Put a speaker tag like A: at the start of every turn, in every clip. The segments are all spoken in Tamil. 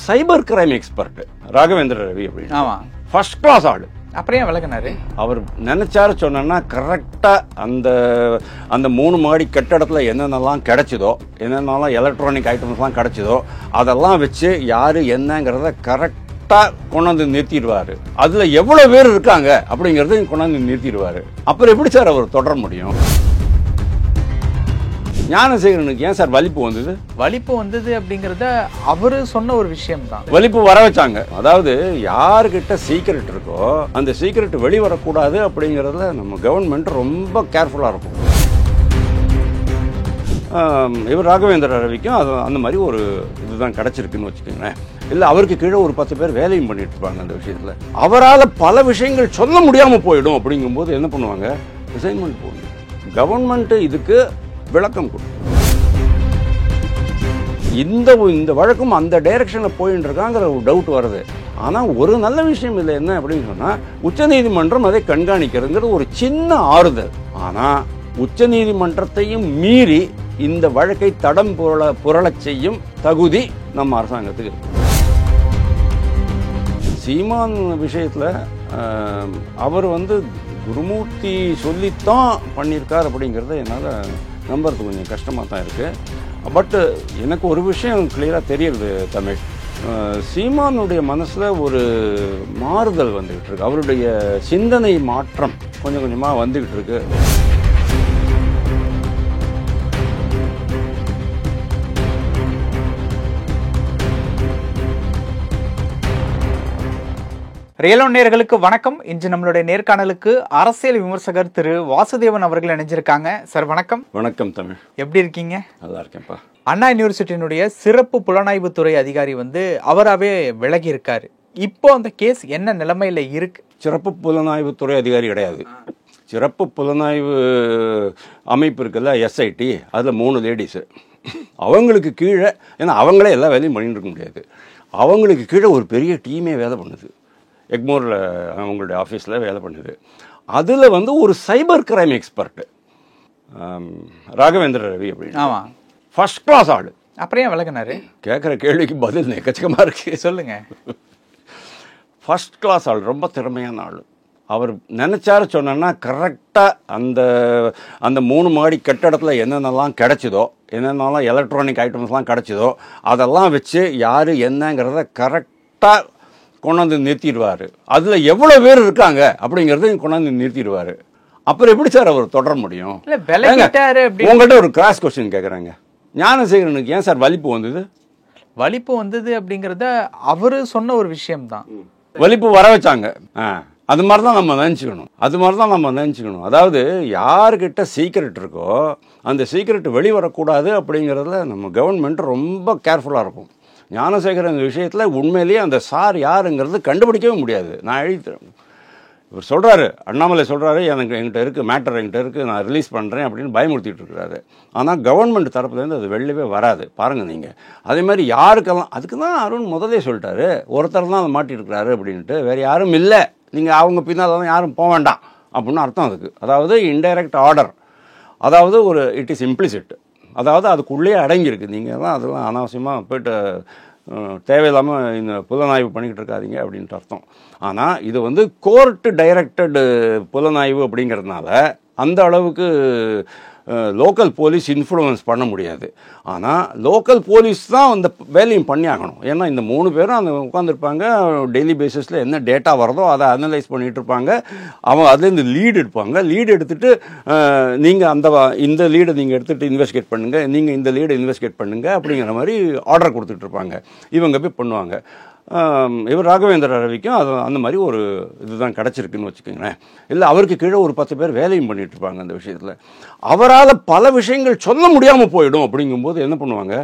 A: சைபர் கிரைம் எக்ஸ்பர்ட் ராகவேந்திர ரவி அப்படின்னு.
B: ஆமா,
A: ஃபர்ஸ்ட் கிளாஸ் ஆளு.
B: அப்புறம் விளக்குனாரு.
A: அவர் நினைச்சாரு சொன்னா கரெக்டா அந்த அந்த 3 மாடி கட்டடத்துல என்னென்னலாம் கிடைச்சதோ, என்னென்னலாம் எலக்ட்ரானிக் ஐட்டம்ஸ்லாம் கிடைச்சதோ அதெல்லாம் வச்சு யாரு என்னங்கிறத கரெக்டா கொண்டாந்து நிறுத்திடுவாரு. அதுல எவ்வளவு பேர் இருக்காங்க அப்படிங்கறத கொண்டாந்து நிறுத்திடுவாரு. அப்புறம் எப்படி சார் அவர் தொடர முடியும்? ஞானசேகரனுக்கு ஏன் சார் வலிப்பு வந்தது?
B: வலிப்பு வந்தது அப்படிங்கறத அவரு சொன்ன ஒரு விஷயம் தான்.
A: வலிப்பு வர வச்சாங்க. அதாவது யாருக்கிட்ட சீக்கிரட் இருக்கோ அந்த சீக்கிரட் வெளிவரக்கூடாது அப்படிங்கறதுல நம்ம கவர்மெண்ட் ரொம்ப கேர்ஃபுல்லா இருக்கும். இவர் ராகவேந்திர ரவிக்கும் அது அந்த மாதிரி ஒரு இதுதான் கிடைச்சிருக்குன்னு வச்சுக்கோங்களேன். இல்லை அவருக்கு கீழே ஒரு 10 பேர் வேலையும் பண்ணிட்டு இருப்பாங்க அந்த விஷயத்தில். அவரால் பல விஷயங்கள் சொல்ல முடியாமல் போயிடும். அப்படிங்கும்போது என்ன பண்ணுவாங்க? ரிசைன்மெண்ட் போடணும். கவர்மெண்ட் இதுக்கு விளக்கம் கொடுக்கும். இந்த வழக்கும் அந்த டைரக்ஷனில் போயின்னு இருக்காங்கிற ஒரு டவுட் வருது. ஆனால் ஒரு நல்ல விஷயம் இல்லை என்ன அப்படின்னு சொன்னால், உச்சநீதிமன்றம் அதை கண்காணிக்கிறதுங்கிறது ஒரு சின்ன ஆறுதல். ஆனால் உச்சநீதிமன்றத்தையும் மீறி இந்த வழக்கை தடம் புரளச் செய்யும் தகுதி நம்ம அரசாங்கத்துக்கு இருக்கு. சீமான் விஷயத்தில் அவர் குருமூர்த்தி சொல்லித்தான் பண்ணியிருக்கார் அப்படிங்கிறத என்னால் நம்புறது கொஞ்சம் கஷ்டமாக தான் இருக்குது. பட்டு எனக்கு ஒரு விஷயம் கிளியராக தெரியுது தமிழ். சீமானுடைய மனசில் ஒரு மாறுதல் வந்துக்கிட்டு இருக்கு. அவருடைய சிந்தனை மாற்றம் கொஞ்சம் கொஞ்சமாக வந்துக்கிட்டு இருக்கு.
B: ரியல் ஒன் நேயர்களுக்கு வணக்கம். இன்று நம்மளுடைய நேர்காணலுக்கு அரசியல் விமர்சகர் திரு வாசுதேவன் அவர்கள் இணைஞ்சிருக்காங்க. சார் வணக்கம்.
A: வணக்கம் தமிழ்.
B: எப்படி இருக்கீங்க?
A: நல்லா இருக்கேன்ப்பா.
B: அண்ணா யூனிவர்சிட்டியினுடைய சிறப்பு புலனாய்வுத்துறை அதிகாரி அவராகவே விலகி இருக்காரு. இப்போ அந்த கேஸ் என்ன நிலைமையில இருக்கு?
A: சிறப்பு புலனாய்வுத்துறை அதிகாரி கிடையாது. சிறப்பு புலனாய்வு அமைப்பு இருக்குல்ல, SIT, அதில் 3 லேடிஸு. அவங்களுக்கு கீழே, ஏன்னா அவங்களே எல்லா வேலையும் பண்ணிட்டு இருக்க முடியாது, அவங்களுக்கு கீழே ஒரு பெரிய டீமே வேலை பண்ணுது. எக்மோரில் அவங்களுடைய ஆஃபீஸில் வேலை பண்ணுது. அதில் ஒரு cyber crime expert Raghavendra Ravi அப்படின்னு.
B: ஆமாம்,
A: ஃபர்ஸ்ட் கிளாஸ் ஆள்.
B: அப்புறம் விளக்குனாரு.
A: கேட்குற கேள்விக்கு பதில் எக்கச்சக்கமாக இருக்கு.
B: சொல்லுங்க.
A: ஃபர்ஸ்ட் கிளாஸ் ஆள், ரொம்ப திறமையான ஆள். அவர் நினைச்சாரு சொன்னா கரெக்டாக அந்த 3 மாடி கட்டடத்தில் என்னென்னலாம் கிடைச்சதோ, என்னென்னலாம் எலக்ட்ரானிக் ஐட்டம்ஸ்லாம் கிடைச்சதோ அதெல்லாம் வச்சு யார் என்னங்கிறத கரெக்டாக கொண்டாந்து நிறுத்திடுவார். அதில் எவ்வளோ பேர் இருக்காங்க அப்படிங்கிறத கொண்டாந்து நிறுத்திடுவார். அப்புறம் எப்படி சார் அவர் தொடர முடியும்? உங்கள்கிட்ட ஒரு கிராஸ் கொஸ்டின் கேட்குறாங்க. ஞானசேகரனுக்கு ஏன் சார் வலிப்பு வந்தது?
B: வலிப்பு வந்தது அப்படிங்கிறத அவரு சொன்ன ஒரு விஷயம் தான்.
A: வலிப்பு வர வச்சாங்க. அது மாதிரி தான் நம்ம நினச்சிக்கணும். அதாவது யாருக்கிட்ட சீக்கிரட் இருக்கோ அந்த சீக்கிரட் வெளிவரக்கூடாது அப்படிங்கிறதுல நம்ம கவர்மெண்ட் ரொம்ப கேர்ஃபுல்லாக இருக்கும். ஞானசேகரன் விஷயத்தில் உண்மையிலேயே அந்த சார் யாருங்கிறது கண்டுபிடிக்கவே முடியாது. நான் எழுதித்தரேன். இவர் சொல்கிறாரு, அண்ணாமலை சொல்கிறாரு, என்கிட்ட இருக்குது, மேட்டர் என்கிட்ட இருக்குது, நான் ரிலீஸ் பண்ணுறேன் அப்படின்னு பயமுறுத்திட்டு இருக்கிறாரு. ஆனால் கவர்மெண்ட் தரப்புலேருந்து அது வெளியவே வராது. பாருங்கள் நீங்கள். அதே மாதிரி யாருக்கெல்லாம், அதுக்கு தான் அருண் முதலே சொல்லிட்டாரு, ஒருத்தர் தான் அதை மாட்டிருக்கிறாரு அப்படின்ட்டு, வேறு யாரும் இல்லை, நீங்கள் அவங்க பின்னால் தான் யாரும் போக வேண்டாம் அப்படின்னு அர்த்தம் அதுக்கு. அதாவது இன்டைரக்ட் ஆர்டர், அதாவது ஒரு இட் இஸ் இம்ப்ளிசிட், அதாவது அதுக்குள்ளேயே அடங்கியிருக்கு. நீங்கள் தான் அதெல்லாம் அனாவசியமாக போய்ட்டு தேவையில்லாமல் இந்த புலனாய்வு பண்ணிக்கிட்டு இருக்காதீங்க அப்படின்ட்டு அர்த்தம். ஆனால் இது கோர்ட்டு டைரக்டடு புலனாய்வு அப்படிங்கிறதுனால அந்த அளவுக்கு லோக்கல் போலீஸ் இன்ஃப்ளூயன்ஸ் பண்ண முடியாது. ஆனால் லோக்கல் போலீஸ் தான் அந்த வேலையும் பண்ணி ஆகணும். ஏன்னா இந்த 3 பேரும் அந்த உட்காந்துருப்பாங்க, டெய்லி பேசிஸில் என்ன டேட்டா வருதோ அதை அனலைஸ் பண்ணிகிட்டு இருப்பாங்க. அவங்க அதுலேருந்து லீடு எடுப்பாங்க. லீடு எடுத்துகிட்டு நீங்கள் இந்த லீடை நீங்கள் எடுத்துகிட்டு இன்வெஸ்டிகேட் பண்ணுங்கள், நீங்கள் இந்த லீடை இன்வெஸ்டிகேட் பண்ணுங்கள் அப்படிங்கிற மாதிரி ஆர்டர் கொடுத்துட்ருப்பாங்க. இவங்க போய் பண்ணுவாங்க. இவர் ராகவேந்திர ரவிக்கும் அது அந்த மாதிரி ஒரு இதுதான் கிடச்சிருக்குன்னு வச்சுக்கோங்களேன். இல்லை அவருக்கு கீழே ஒரு 10 பேர் வேலையும் பண்ணிட்டு இருப்பாங்க அந்த விஷயத்தில். அவரால் பல விஷயங்கள் சொல்ல முடியாமல் போயிடும். அப்படிங்கும்போது என்ன பண்ணுவாங்க?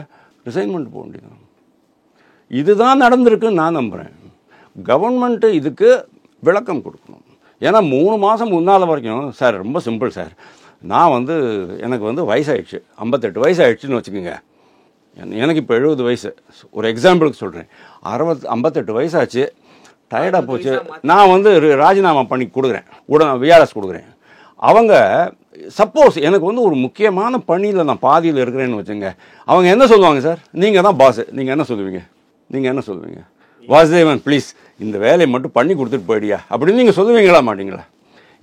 A: ரிசைன்மெண்ட் போக வேண்டியது. இதுதான் நடந்திருக்குன்னு நான் நம்புகிறேன். கவர்மெண்ட்டு இதுக்கு விளக்கம் கொடுக்கணும். ஏன்னா 3 மாதம் முன்னால் வரைக்கும் சார் ரொம்ப சிம்பிள் சார், நான் எனக்கு வயசாகிடுச்சு, 58 வயசாகிடுச்சுன்னு வச்சுக்கோங்க. எனக்கு இப்போ 70 வயசு. ஒரு எக்ஸாம்பிளுக்கு சொல்கிறேன். 58 வயசாச்சு, டயர்டாக போச்சு, நான் ராஜினாமா பண்ணி கொடுக்குறேன், VRS கொடுக்குறேன். அவங்க சப்போஸ் எனக்கு ஒரு முக்கியமான பணியில் நான் பாதியில் இருக்கிறேன்னு வச்சுங்க, அவங்க என்ன சொல்லுவாங்க? சார் நீங்கள் தான் பாஸ், நீங்கள் என்ன சொல்லுவீங்க? நீங்கள் என்ன சொல்லுவீங்க? வாசுதேவன் ப்ளீஸ் இந்த வேலையை மட்டும் பண்ணி கொடுத்துட்டு போயிடியா அப்படின்னு நீங்கள் சொல்லுவீங்களா மாட்டீங்களா?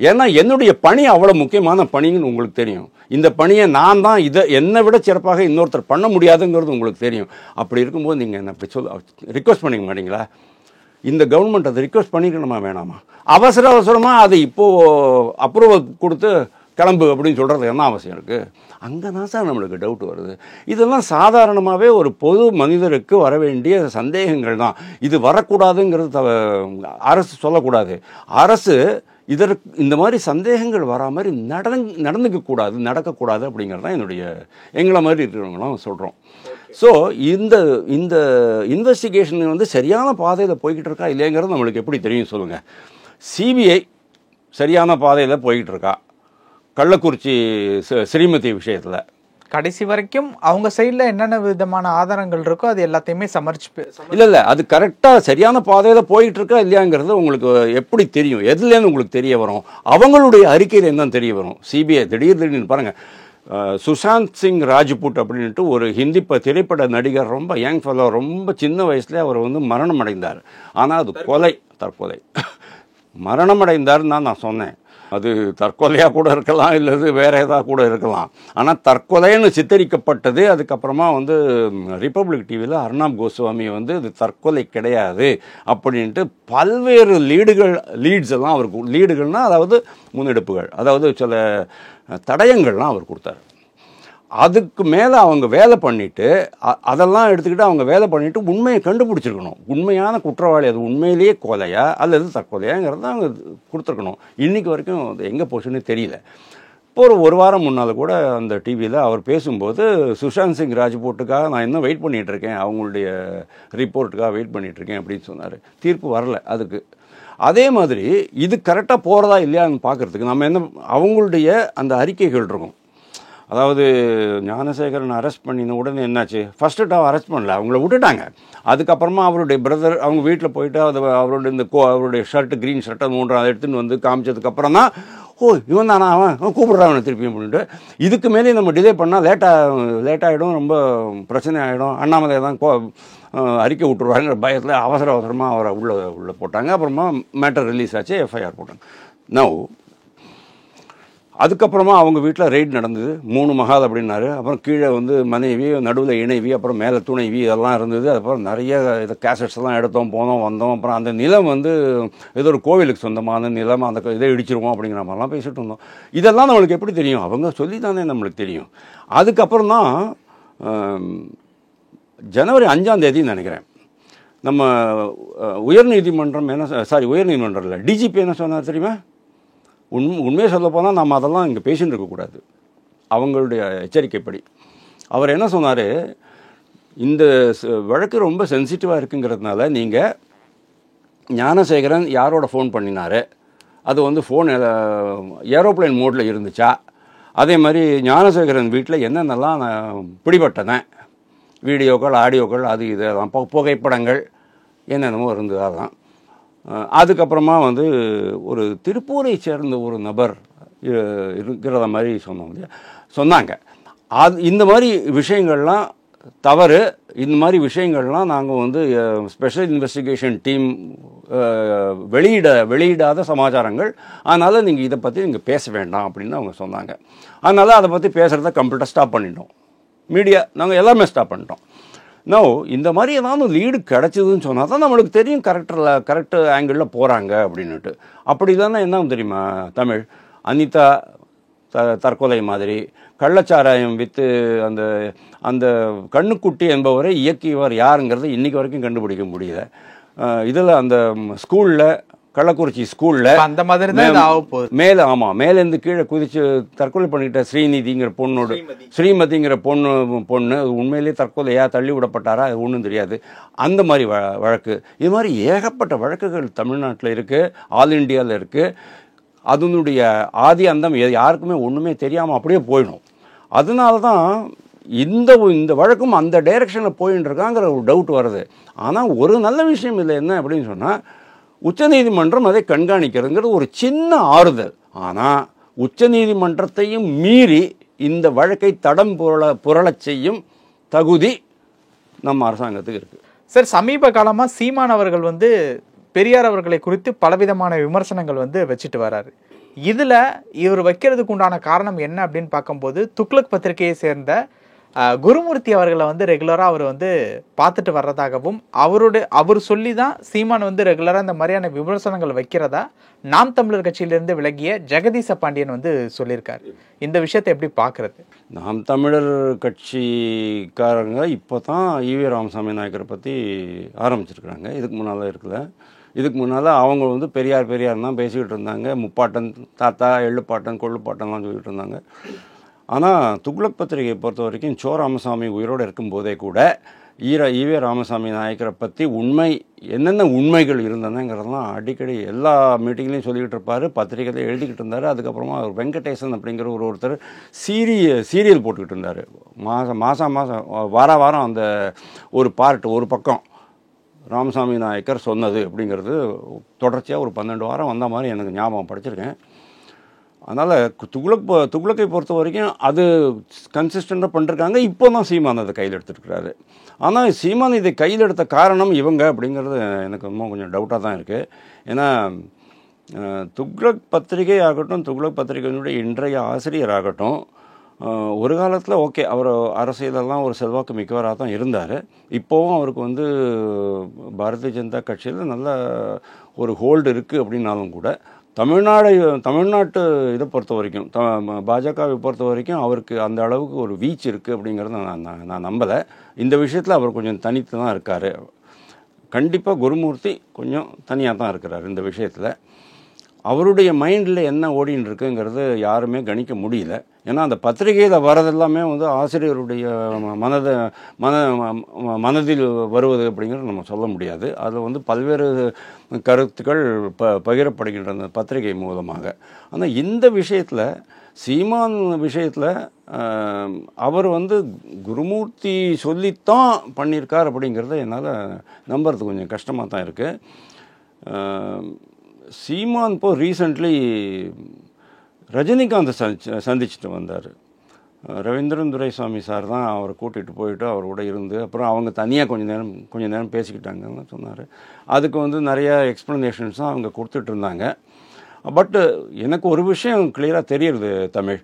A: ஏன்னா என்னுடைய பணி அவ்வளோ முக்கியமான பணின்னு உங்களுக்கு தெரியும். இந்த பணியை நான் தான் இதை என்னை விட சிறப்பாக இன்னொருத்தர் பண்ண முடியாதுங்கிறது உங்களுக்கு தெரியும். அப்படி இருக்கும்போது நீங்கள் என்ன அப்படி ரிக்வஸ்ட் பண்ணிக்க மாட்டீங்களா? இந்த கவர்மெண்ட் அதை ரிக்வஸ்ட் பண்ணிக்கணுமா வேணாமா? அவசரமாக அதை இப்போது அப்ரூவல் கொடுத்து கிளம்பு அப்படின்னு சொல்கிறது என்ன அவசியம் இருக்குது? அங்கே தான் சார் நம்மளுக்கு டவுட் வருது. இதெல்லாம் சாதாரணமாகவே ஒரு பொது மனிதருக்கு வர வேண்டிய சந்தேகங்கள் தான். இது வரக்கூடாதுங்கிறது அரசு சொல்லக்கூடாது. அரசு இதற்கு இந்த மாதிரி சந்தேகங்கள் வரா மாதிரி நடந்துக்கக்கூடாது, நடக்கக்கூடாது அப்படிங்கிறது தான் எங்களை மாதிரி இருக்கிறவங்களாம் சொல்கிறோம். ஸோ இந்த இந்த இன்வெஸ்டிகேஷன் வந்து சரியான பாதையில் போய்கிட்டு இருக்கா இல்லைங்கிறது நம்மளுக்கு எப்படி தெரியும் சொல்லுங்கள்? சிபிஐ சரியான பாதையில் போய்கிட்டு இருக்கா கள்ளக்குறிச்சி ஸ்ரீமதி விஷயத்தில்?
B: கடைசி வரைக்கும் அவங்க சைடில் என்னென்ன விதமான ஆதாரங்கள் இருக்கோ அது எல்லாத்தையுமே
A: இல்லை அது கரெக்டாக சரியான பாதையில் போயிட்டு இருக்கா இல்லையாங்கிறது உங்களுக்கு எப்படி தெரியும்? எதுலேருந்து உங்களுக்கு தெரிய வரும்? அவங்களுடைய அறிக்கையில் என்ன தெரிய வரும்? சிபிஐ திடீர்னு பாருங்கள், சுஷாந்த் சிங் ராஜ்புட் அப்படின்ட்டு ஒரு ஹிந்தி திரைப்பட நடிகர், ரொம்ப யங் ஃபெல்லோ, ரொம்ப சின்ன வயசுலேயே அவர் வந்து மரணம் அடைந்தார். ஆனால் அது தற்கொலை மரணம் அடைந்தார்னு தான் நான் சொன்னேன். அது தற்கொலையாக கூட இருக்கலாம், இல்லது வேறு ஏதாவது கூட இருக்கலாம். ஆனால் தற்கொலைன்னு சித்தரிக்கப்பட்டது. அதுக்கப்புறமா வந்து ரிப்பப்ளிக் டிவியில் அர்ணாப் கோஸ்வாமி வந்து இது தற்கொலை கிடையாது அப்படின்ட்டு பல்வேறு லீட்ஸ் எல்லாம் அவருக்கு, லீடுகள்னால் அதாவது முன்னெடுப்புகள், அதாவது சில தடயங்கள்லாம் அவர் கொடுத்தார். அதுக்கு மேலே அவங்க வேலை பண்ணிவிட்டு அதெல்லாம் எடுத்துக்கிட்டு அவங்க வேலை பண்ணிவிட்டு உண்மையை கண்டுபிடிச்சிருக்கணும். உண்மையான குற்றவாளி அது உண்மையிலேயே கொலையா அல்லது தற்கொலையாங்கிறத அவங்க கொடுத்துருக்கணும். இன்றைக்கி வரைக்கும் அது எங்கே போச்சுன்னு தெரியல. இப்போ ஒரு வாரம் முன்னால் கூட அந்த டிவியில் அவர் பேசும்போது சுஷாந்த் சிங் ராஜ்புட்டுக்காக நான் இன்னும் வெயிட் பண்ணிகிட்ருக்கேன், அவங்களுடைய ரிப்போர்ட்டுக்காக வெயிட் பண்ணிகிட்ருக்கேன் அப்படின்னு சொன்னார். தீர்ப்பு வரல அதுக்கு. அதே மாதிரி இது கரெக்டாக போகிறதா இல்லையான்னு பார்க்குறதுக்கு நம்ம என்ன, அவங்களுடைய அந்த அறிக்கைகள் இருக்கும். அதாவது ஞானசேகரன் அரெஸ்ட் பண்ணின உடனே என்னாச்சு, ஃபஸ்ட்டு அரெஸ்ட் பண்ணல, அவங்கள விட்டுட்டாங்க. அதுக்கப்புறமா அவருடைய பிரதர் அவங்க வீட்டில் போயிட்டு அவருடைய ஷர்ட்டு, க்ரீன் ஷர்ட்டை அதை எடுத்துகிட்டு வந்து காமிச்சதுக்கப்புறம் தான், ஓ இவன் தானா அவன் கூப்பிட்றான் திருப்பியும் பண்ணிட்டு, இதுக்கு மேலே நம்ம டிலே பண்ணால் லேட்டாகிடும், ரொம்ப பிரச்சனை ஆகிடும், அண்ணாமலை தான் அறிக்கை விட்டுருவாங்கிற பயத்தில் அவசரமாக அவரை உள்ளே போட்டாங்க. அப்புறமா மேட்டர் ரிலீஸ் ஆச்சு, எஃப்ஐஆர் போட்டாங்க. நவ் அதுக்கப்புறமா அவங்க வீட்டில் ரெய்ட் நடந்தது. 3 மகால் அப்படின்னாரு. அப்புறம் கீழே வந்து மனைவி, நடுவில் இணைவி, அப்புறம் மேலே துணைவி, இதெல்லாம் இருந்தது. அப்புறம் நிறைய இதை கேசட்ஸ் எல்லாம் எடுத்தோம், போனோம், வந்தோம். அப்புறம் அந்த நிலம் வந்து ஏதோ ஒரு கோவிலுக்கு சொந்தமான நிலம், அந்த இதை இடிச்சிருவோம் அப்படிங்கிற மாதிரிலாம் பேசிகிட்டு இருந்தோம். இதெல்லாம் நம்மளுக்கு எப்படி தெரியும்? அவங்க சொல்லி தானே நம்மளுக்கு தெரியும். அதுக்கப்புறம் தான் ஜனவரி 5ஆம் தேதி நினைக்கிறேன், நம்ம உயர்நீதிமன்றம் உயர்நீதிமன்றம் இல்லை, டிஜிபி என்ன சொன்னார் தெரியுமா? உண்மையை சொல்ல போனால் நம்ம அதெல்லாம் இங்கே பேசின்னு இருக்கக்கூடாது. அவங்களுடைய எச்சரிக்கைப்படி அவர் என்ன சொன்னார், இந்த வழக்கு ரொம்ப சென்சிட்டிவாக இருக்குங்கிறதுனால நீங்கள் ஞானசேகரன் யாரோட ஃபோன் பண்ணினார், அது வந்து ஃபோன் ஏரோப்ளைன் மோடில் இருந்துச்சா, அதே மாதிரி ஞானசேகரன் வீட்டில் என்னென்னலாம் பிடிபட்டன வீடியோக்கள், ஆடியோக்கள், அது இதெல்லாம் புகைப்படங்கள் என்னென்னமோ இருந்தது. அதெல்லாம் அதுக்கப்புறமா வந்து ஒரு திருப்பூரை சேர்ந்த ஒரு நபர் இருக்கிறத மாதிரி சொன்னாங்க. இந்த மாதிரி விஷயங்கள்லாம் தவறு. இந்த மாதிரி விஷயங்கள்லாம் நாங்கள் வந்து ஸ்பெஷல் இன்வெஸ்டிகேஷன் டீம் வெளியிடாத சமாச்சாரங்கள், அதனால் நீங்கள் இதை பற்றி நீங்கள் பேச வேண்டாம் அப்படின்னு அவங்க சொன்னாங்க. அதனால் அதை பற்றி பேசுகிறத கம்ப்ளீட்டாக ஸ்டாப் பண்ணிட்டோம். மீடியா நாங்கள் எல்லாமே ஸ்டாப் பண்ணிட்டோம். இந்த மாதிரி ஏதாவது லீடு கிடச்சிதுன்னு சொன்னால் தான் நம்மளுக்கு தெரியும் கரெக்டு ஆங்கிளில் போகிறாங்க அப்படின்னுட்டு. அப்படி இல்லைன்னா என்ன தெரியுமா, தமிழ் அனிதா தற்கொலை மாதிரி கள்ளச்சாராயம் விற்று அந்த கண்ணுக்குட்டி என்பவரை இயக்கியவர் யாருங்கிறது இன்றைக்கி வரைக்கும் கண்டுபிடிக்க முடியல. இதில் அந்த ஸ்கூலில், கள்ளக்குறிச்சி ஸ்கூலில்
B: அந்த மாதிரி
A: மேலேருந்து கீழே குதிச்சு தற்கொலை பண்ணிட்ட ஸ்ரீமதிங்கிற பொண்ணு உண்மையிலேயே தற்கொலையா, தள்ளி விடப்பட்டாரா, அது ஒன்றும் தெரியாது. அந்த மாதிரி வழக்கு, இது மாதிரி ஏகப்பட்ட வழக்குகள் தமிழ்நாட்டில் இருக்குது, ஆல் இண்டியாவில் இருக்குது. அதனுடைய ஆதி அந்தம் யாருக்குமே ஒன்றுமே தெரியாமல் அப்படியே போயிடும். அதனால தான் இந்த வழக்கும் அந்த டைரக்ஷனில் போயின்னு இருக்காங்கிற ஒரு டவுட் வருது. ஆனால் ஒரு நல்ல விஷயம் இல்லை, என்ன அப்படின்னு சொன்னால், உச்சநீதிமன்றம் அதை கண்காணிக்கிறதுங்கிறது ஒரு சின்ன ஆறுதல். ஆனால் உச்சநீதிமன்றத்தையும் மீறி இந்த வழக்கை தடம் புரளச் செய்யும் தகுதி நம்ம அரசாங்கத்துக்கு இருக்குது.
B: சார், சமீப காலமா சீமான் அவர்கள் வந்து பெரியார் அவர்களை குறித்து பலவிதமான விமர்சனங்கள் வந்து வச்சுட்டு வராரு. இதுல இவர் வைக்கிறதுக்கு உண்டான காரணம் என்ன அப்படின்னு பார்க்கும்போது, துக்ளக் பத்திரிகையை சேர்ந்த குருமூர்த்தி அவர்களை வந்து ரெகுலரா அவர் வந்து பார்த்துட்டு வர்றதாகவும், அவர் சொல்லி தான் சீமான் வந்து ரெகுலரா இந்த மாதிரியான விமர்சனங்கள் வைக்கிறதா நாம் தமிழர் கட்சியிலிருந்து விலகிய ஜெகதீச பாண்டியன் வந்து சொல்லியிருக்காரு. இந்த விஷயத்தை எப்படி பார்க்கறது?
A: நாம் தமிழர் கட்சிக்காரங்க இப்போ தான் ஈவே ராமசாமி நாயக்கரை பற்றி ஆரம்பிச்சிருக்கிறாங்க. இதுக்கு முன்னால் இருக்குல்ல, இதுக்கு முன்னால் அவங்க வந்து பெரியார் தான் பேசிக்கிட்டு இருந்தாங்க. முப்பாட்டன், தாத்தா, எள்ளுப்பாட்டன், கொள்ளுப்பாட்டன்லாம் சொல்லிட்டு இருந்தாங்க. ஆனால் துக்ளக் பத்திரிகையை பொறுத்த வரைக்கும் சோ ராமசாமி உயிரோடு இருக்கும்போதே கூட ஈவே ராமசாமி நாயக்கரை பற்றி என்னென்ன உண்மைகள் இருந்ததுங்கிறதெல்லாம் அடிக்கடி எல்லா மீட்டிங்லையும் சொல்லிக்கிட்டு இருப்பார், பத்திரிகையில் எழுதிக்கிட்டு இருந்தார். அதுக்கப்புறமா அவர் வெங்கடேசன் அப்படிங்கிற ஒருத்தர் சீரியல் போட்டுக்கிட்டு இருந்தார். மாதம் வாரம் அந்த ஒரு ஒரு பக்கம் ராமசாமி நாயக்கர் சொன்னது அப்படிங்கிறது தொடர்ச்சியாக ஒரு 12 வாரம் வந்த மாதிரி எனக்கு ஞாபகம் படிச்சிருக்கேன். அதனால் துக்ளக்கை பொறுத்த வரைக்கும் அது கன்சிஸ்டண்ட்டாக பண்ணிருக்காங்க. இப்போ தான் சீமான் அதை கையில் எடுத்துருக்கிறாரு. ஆனால் சீமான் இதை கையில் எடுத்த காரணம் இவங்க அப்படிங்கிறது எனக்கு ரொம்ப கொஞ்சம் டவுட்டாக தான் இருக்குது. ஏன்னா துக்ளக் பத்திரிகை ஆகட்டும், துக்ளக் பத்திரிகையினுடைய இன்றைய ஆசிரியராகட்டும், ஒரு காலத்தில் ஓகே, அவர் அரசியலெல்லாம் ஒரு செல்வாக்கு மிக்கவராக தான் இருந்தார். இப்போவும் அவருக்கு வந்து பாரதிய ஜனதா கட்சியில் நல்ல ஒரு ஹோல்டு இருக்குது அப்படின்னாலும் கூட தமிழ்நாட்டு இதை பொறுத்த வரைக்கும், பாஜகவை பொறுத்த வரைக்கும் அவருக்கு அந்த அளவுக்கு ஒரு வீச்சு இருக்குது அப்படிங்கிறத நான் நம்பலை. இந்த விஷயத்தில் அவர் கொஞ்சம் தனித்து தான் இருக்கார். கண்டிப்பாக குருமூர்த்தி கொஞ்சம் தனியாக தான் இருக்கிறார் இந்த விஷயத்தில். அவருடைய மைண்டில் என்ன ஓடின்னு இருக்குங்கிறது யாருமே கணிக்க முடியல. ஏன்னா அந்த பத்திரிகையில் வரதெல்லாமே வந்து ஆசிரியருடைய மனதில் வருவது அப்படிங்கிறது நம்ம சொல்ல முடியாது. அதில் வந்து பல்வேறு கருத்துக்கள் பகிரப்படுகின்றன பத்திரிகை மூலமாக. ஆனால் இந்த விஷயத்தில், சீமான் விஷயத்தில் அவர் வந்து குருமூர்த்தி சொல்லித்தான் பண்ணியிருக்கார் அப்படிங்கிறத என்னால் நம்புறது கொஞ்சம் கஷ்டமாக தான் இருக்குது. சீமான் இப்போ ரீசெண்ட்லி ரஜினிகாந்தை சந்திச்சுட்டு வந்தார். ரவீந்திரன் துரைசாமி சார் தான் அவரை கூட்டிகிட்டு போயிட்டு அவர் கூட இருந்து, அப்புறம் அவங்க தனியாக கொஞ்ச நேரம் பேசிக்கிட்டாங்கன்னு சொன்னார். அதுக்கு வந்து நிறையா எக்ஸ்ப்ளனேஷன்ஸும் அவங்க கொடுத்துட்டு இருந்தாங்க. பட்டு எனக்கு ஒரு விஷயம் கிளியராக தெரியுது தமிழ்,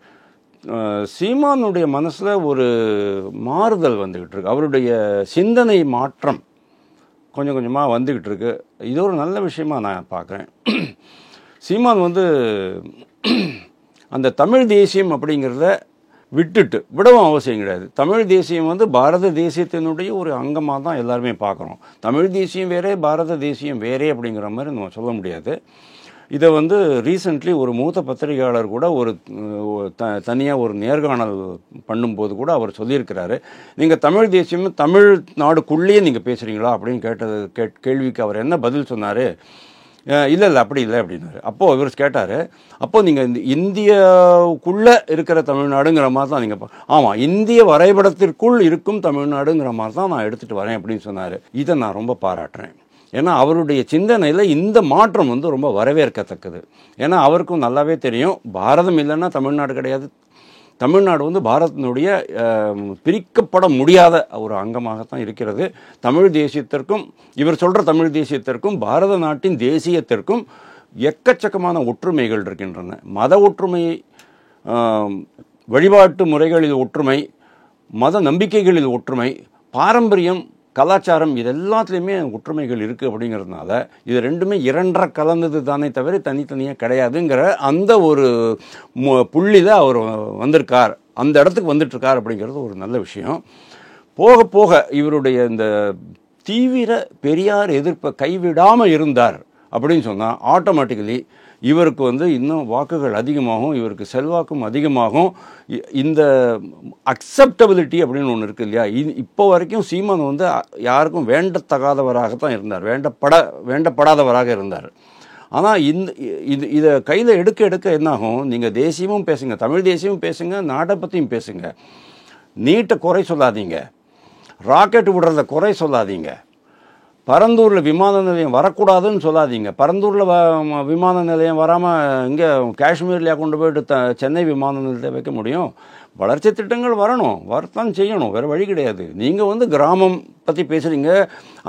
A: சீமானுடைய மனசில் ஒரு மாறுதல் வந்துக்கிட்டு இருக்கு. அவருடைய சிந்தனை மாற்றம் கொஞ்சம் கொஞ்சமாக வந்துக்கிட்டு இருக்கு. இது ஒரு நல்ல விஷயமா நான் பார்க்குறேன். சீமான் வந்து அந்த தமிழ் தேசியம் அப்படிங்கிறத விடவும் அவசியம் கிடையாது. தமிழ் தேசியம் வந்து பாரத தேசியத்தினுடைய ஒரு அங்கமாக தான் எல்லாருமே பார்க்குறோம். தமிழ் தேசியம் வேறே, பாரத தேசியம் வேறே அப்படிங்கிற மாதிரி நம்ம சொல்ல முடியாது. இதை வந்து ரீசெண்ட்லி ஒரு மூத்த பத்திரிகையாளர் கூட ஒரு தனியாக ஒரு நேர்காணல் பண்ணும்போது கூட அவர் சொல்லியிருக்கிறாரு, நீங்கள் தமிழ் தேசியம் தமிழ்நாடுக்குள்ளேயே நீங்கள் பேசுகிறீங்களா அப்படின்னு கேள்விக்கு அவர் என்ன பதில் சொன்னார்? இல்லை அப்படி இல்லை அப்படின்னாரு. அப்போது இவர் கேட்டார், அப்போது நீங்கள் இந்த இந்தியாவுக்குள்ளே இருக்கிற தமிழ்நாடுங்கிற மாதிரி தான் நீங்கள் ஆமாம், இந்திய வரைபடத்திற்குள் இருக்கும் தமிழ்நாடுங்கிற மாதிரி தான் நான் எடுத்துகிட்டு வரேன் அப்படின்னு சொன்னார். இதை நான் ரொம்ப பாராட்டுறேன். ஏன்னா அவருடைய சிந்தனையில் இந்த மாற்றம் வந்து ரொம்ப வரவேற்கத்தக்கது. ஏன்னா அவருக்கும் நல்லாவே தெரியும், பாரதம் இல்லைன்னா தமிழ்நாடு கிடையாது. தமிழ்நாடு வந்து பாரதத்தினுடைய பிரிக்கப்பட முடியாத ஒரு அங்கமாகத்தான் இருக்கிறது. தமிழ் தேசியத்திற்கும், இவர் சொல்கிற தமிழ் தேசியத்திற்கும் பாரத நாட்டின் தேசியத்திற்கும் எக்கச்சக்கமான ஒற்றுமைகள் இருக்கின்றன. மத ஒற்றுமை, வழிபாட்டு முறைகளில் ஒற்றுமை, மத நம்பிக்கைகளில் ஒற்றுமை, பாரம்பரியம், கலாச்சாரம், இது எல்லாத்துலேயுமே ஒற்றுமைகள் இருக்குது. அப்படிங்கிறதுனால இது ரெண்டுமே இரண்டரை கலந்தது தானே தவிர தனித்தனியாக கிடையாதுங்கிற அந்த ஒரு புள்ளியில் அவர் வந்திருக்கார், அந்த இடத்துக்கு வந்துட்டுருக்கார் அப்படிங்கிறது ஒரு நல்ல விஷயம். போக போக இவருடைய இந்த தீவிர பெரியார் எதிர்ப்பை கைவிடாமல் இருந்தார் அப்படின்னு சொன்னால் ஆட்டோமேட்டிக்கலி இவருக்கு வந்து இன்னும் வாக்குகள் அதிகமாகும், இவருக்கு செல்வாக்கும் அதிகமாகும். இந்த அக்செப்டபிலிட்டி அப்படின்னு ஒன்று இருக்குது இல்லையா, இப்போ வரைக்கும் சீமான் வந்து யாருக்கும் வேண்டத்தகாதவராகத்தான் இருந்தார், வேண்டப்படாதவராக இருந்தார். ஆனால் இதை கையில் எடுக்க என்னாகும், நீங்கள் தேசியமும் பேசுங்க, தமிழ் தேசியமும் பேசுங்க, நாட்டை பற்றியும் பேசுங்க, நீட்டை குறை சொல்லாதீங்க, ராக்கெட் விடுறத குறை சொல்லாதீங்க, பரந்தூரில் விமான நிலையம் வரக்கூடாதுன்னு சொல்லாதீங்க. பரந்தூரில் விமான நிலையம் வராமல் இங்கே காஷ்மீரில் கொண்டு போய்ட்டு சென்னை விமான நிலையத்தை வைக்க முடியும். வளர்ச்சி திட்டங்கள் வரத்தான் செய்யணும், வேறு வழி கிடையாது. நீங்கள் வந்து கிராமம் பற்றி பேசுகிறீங்க,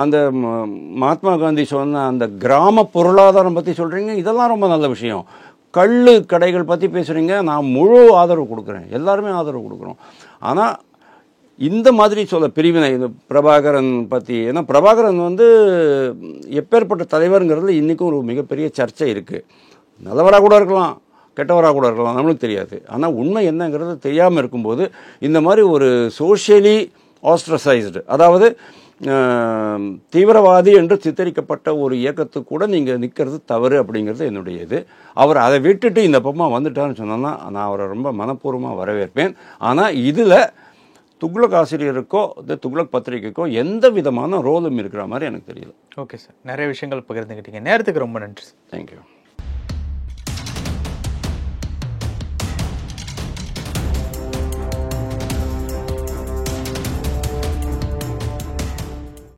A: அந்த மகாத்மா காந்தி சொன்ன அந்த கிராம பொருளாதாரம் பற்றி சொல்கிறீங்க, இதெல்லாம் ரொம்ப நல்ல விஷயம். கள்ளு கடைகள் பற்றி பேசுகிறீங்க, நான் முழு ஆதரவு கொடுக்குறேன், எல்லாருமே ஆதரவு கொடுக்குறோம். ஆனால் இந்த மாதிரி பிரிவினை, இந்த பிரபாகரன் பற்றி, ஏன்னா பிரபாகரன் வந்து எப்பேற்பட்ட தலைவருங்கிறதுல இன்றைக்கும் ஒரு மிகப்பெரிய சர்ச்சை இருக்குது. நல்லவராக கூட இருக்கலாம், கெட்டவராக கூட இருக்கலாம், நம்மளுக்கு தெரியாது. ஆனால் உண்மை என்னங்கிறது தெரியாமல் இருக்கும்போது இந்த மாதிரி ஒரு சோஷியலி ஆஸ்ட்ரசைஸ்டு, அதாவது தீவிரவாதி என்று சித்தரிக்கப்பட்ட ஒரு இயக்கத்துக்கு கூட நீங்கள் நிற்கிறது தவறு அப்படிங்கிறது என்னுடைய இது. அவர் அதை விட்டுட்டு இந்த பக்கமாக வந்துட்டான்னு சொன்னோன்னா நான் அவரை ரொம்ப மனப்பூர்வமாக வரவேற்பேன். ஆனால் இதில் துக்ளக் ஆசிரியருக்கோ இந்த துக்ளக் பத்திரிகைக்கோ எந்த விதமான ரோலும் இருக்கிற மாதிரி எனக்கு தெரியல.
B: ஓகே சார், நிறைய விஷயங்கள் பகிர்ந்துக்கிட்டீங்க. நேரத்துக்கு ரொம்ப நன்றி சார்.
A: தேங்க்யூ.